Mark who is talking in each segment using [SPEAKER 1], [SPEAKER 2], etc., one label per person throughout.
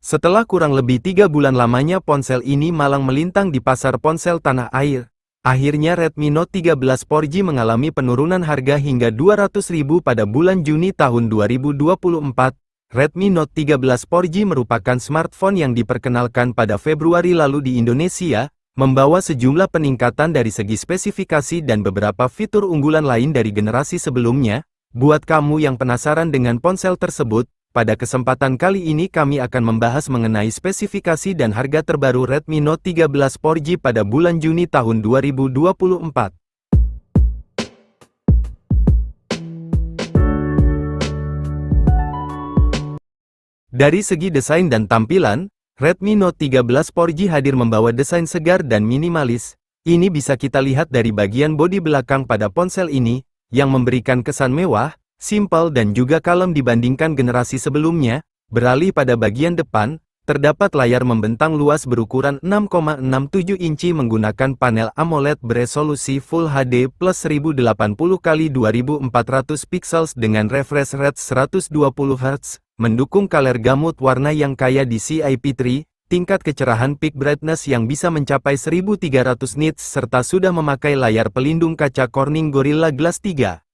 [SPEAKER 1] Setelah kurang lebih 3 bulan lamanya ponsel ini malang melintang di pasar ponsel tanah air. Akhirnya Redmi Note 13 4G mengalami penurunan harga hingga Rp200.000 pada bulan Juni tahun 2024. Redmi Note 13 4G merupakan smartphone yang diperkenalkan pada Februari lalu di Indonesia, membawa sejumlah peningkatan dari segi spesifikasi dan beberapa fitur unggulan lain dari generasi sebelumnya. Buat kamu yang penasaran dengan ponsel tersebut, pada kesempatan kali ini kami akan membahas mengenai spesifikasi dan harga terbaru Redmi Note 13 4G pada bulan Juni tahun 2024. Dari segi desain dan tampilan, Redmi Note 13 4G hadir membawa desain segar dan minimalis. Ini bisa kita lihat dari bagian bodi belakang pada ponsel ini, yang memberikan kesan mewah, simpel dan juga kalem dibandingkan generasi sebelumnya. Beralih pada bagian depan, terdapat layar membentang luas berukuran 6,67 inci menggunakan panel AMOLED beresolusi Full HD plus 1080x2400 pixels dengan refresh rate 120 Hz, mendukung color gamut warna yang kaya di CIP3, tingkat kecerahan peak brightness yang bisa mencapai 1300 nits serta sudah memakai layar pelindung kaca Corning Gorilla Glass 3.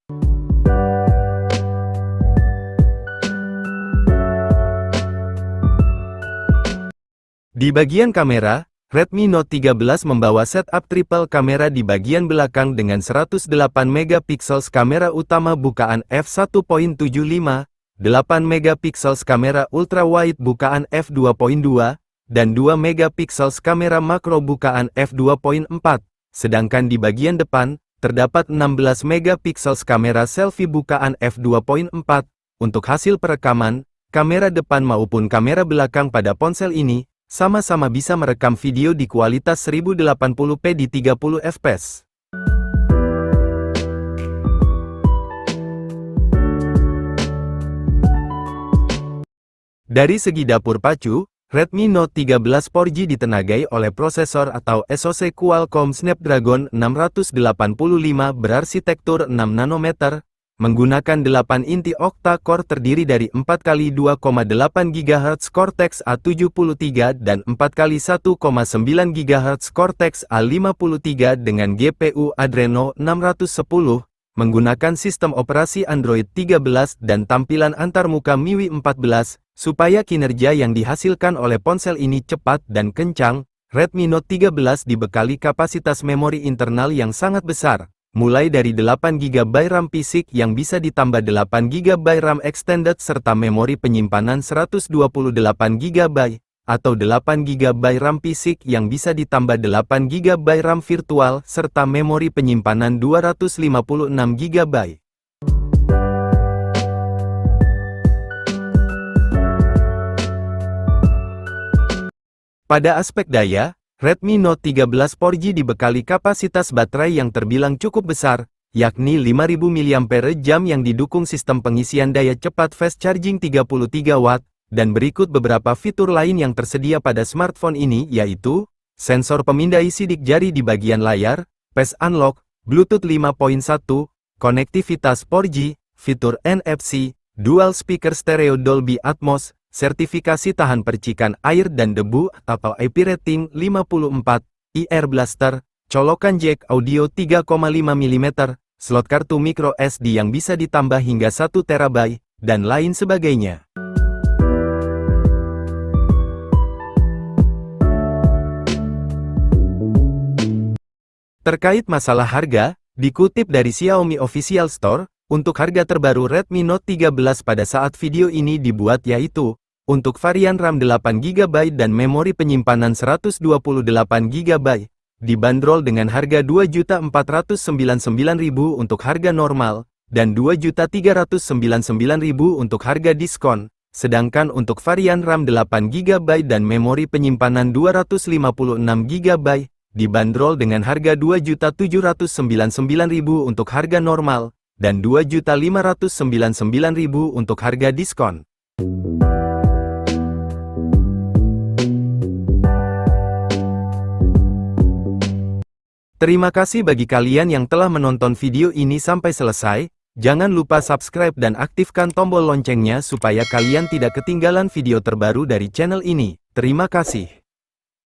[SPEAKER 1] Di bagian kamera, Redmi Note 13 membawa setup triple kamera di bagian belakang dengan 108 megapiksel kamera utama bukaan f1.75, 8 megapiksel kamera ultrawide bukaan f2.2, dan 2 megapiksel kamera makro bukaan f2.4. Sedangkan di bagian depan, terdapat 16 megapiksel kamera selfie bukaan f2.4. Untuk hasil perekaman, kamera depan maupun kamera belakang pada ponsel ini sama-sama bisa merekam video di kualitas 1080p di 30 fps. Dari segi dapur pacu, Redmi Note 13 4G ditenagai oleh prosesor atau SoC Qualcomm Snapdragon 685 berarsitektur 6 nanometer, menggunakan 8 inti octa-core terdiri dari 4x2,8 GHz Cortex A73 dan 4x1,9 GHz Cortex A53 dengan GPU Adreno 610, menggunakan sistem operasi Android 13 dan tampilan antarmuka MIUI 14, supaya kinerja yang dihasilkan oleh ponsel ini cepat dan kencang. Redmi Note 13 dibekali kapasitas memori internal yang sangat besar, mulai dari 8GB RAM fisik yang bisa ditambah 8GB RAM extended serta memori penyimpanan 128GB, atau 8GB RAM fisik yang bisa ditambah 8GB RAM virtual serta memori penyimpanan 256GB. Pada aspek daya, Redmi Note 13 4G dibekali kapasitas baterai yang terbilang cukup besar, yakni 5000 mAh yang didukung sistem pengisian daya cepat fast charging 33 Watt, dan berikut beberapa fitur lain yang tersedia pada smartphone ini yaitu, sensor pemindai sidik jari di bagian layar, Face Unlock, Bluetooth 5.1, konektivitas 4G, fitur NFC, dual speaker stereo Dolby Atmos, sertifikasi tahan percikan air dan debu atau IP rating 54, ear blaster, colokan jack audio 3,5 mm, slot kartu micro SD yang bisa ditambah hingga 1 TB, dan lain sebagainya. Terkait masalah harga, dikutip dari Xiaomi Official Store, untuk harga terbaru Redmi Note 13 pada saat video ini dibuat yaitu, untuk varian RAM 8GB dan memori penyimpanan 128GB, dibanderol dengan harga Rp2.499.000 untuk harga normal, dan Rp2.399.000 untuk harga diskon. Sedangkan untuk varian RAM 8GB dan memori penyimpanan 256GB, dibanderol dengan harga Rp2.799.000 untuk harga normal, dan Rp2.599.000 untuk harga diskon. Terima kasih bagi kalian yang telah menonton video ini sampai selesai. Jangan lupa subscribe dan aktifkan tombol loncengnya supaya kalian tidak ketinggalan video terbaru dari channel ini. Terima kasih.